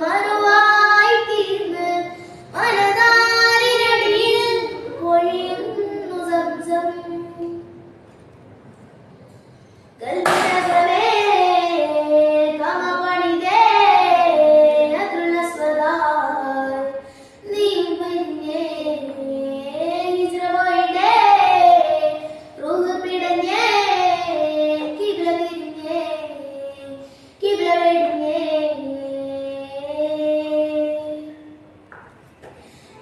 മറുവായി തീർന്ന് മനതാരിനടിയിൽ പൊഴിയുന്നു സംസം. കൽപ്പനകളെ കമപണിതേ അതുള്ള സ്വദാർ നീ പിന്നെ ഹിജ്റ പോയിട്ടേ റൂഹ് പിടഞ്ഞേ കിബ്ല തിരിഞ്ഞേ കിബ്ല വെടിഞ്ഞേ.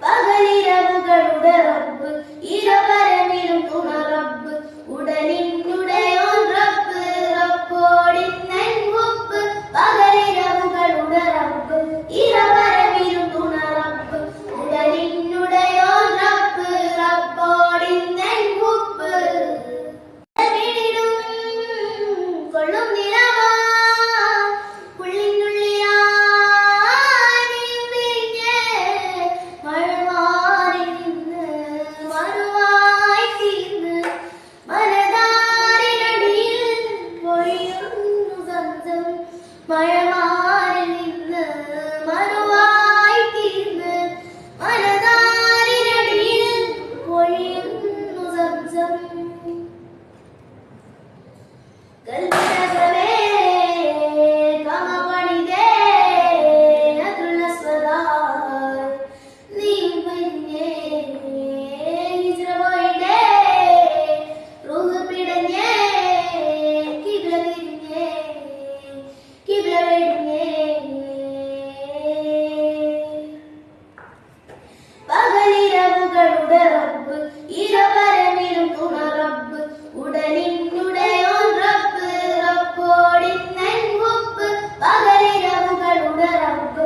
പകലിരവുകളുടെ റബ്ബ് ഇരപരമിലും തുണ റബ്ബ് ഉടലിനുടയോൻ റബ്ബ് റബ്ബോടിന്നൻ ഹുബ്ബ്. പകലിരവുകളുടെ റബ്ബ് ഇരപരമിലും തുണ റബ്ബ് ഉടലിനുടയോൻ റബ്ബ് റബ്ബോടിന്നൻ ഹുബ്ബ്. കൊള്ളും നിലവാ ഉള്ളിനുള്ളിലാ നീയും പിരിഞ്ഞ് മഴമാറി നിന്ന് മറുവായി തീർന്ന് മനതാരിനടിയിൽ പൊഴിയുന്നു സംസം. മഴമാറി നിന്ന് മറുവായി തീർന്ന് മനതാരിനടിയിൽ പൊഴിയുന്നു സംസം. കൽപ്പനകളെ കമപണിതേ അതുള്ള സ്വദാർ നീ പിന്നെ ഹിജ്റ പോയിട്ടേ റൂഹ് പിടഞ്ഞേ കിബ്ല തിരിഞ്ഞേ കിബ്ല വെടിഞ്ഞേ. പകലിരവുകളുടെ റബ്ബ് ഇരപരമിലും തുണ റബ്ബ് ഉടലിനുടയോൻ റബ്ബ് റബ്ബോടിന്നൻ ഹുബ്ബ്. പകലിരവുകളുടെ റബ്ബ്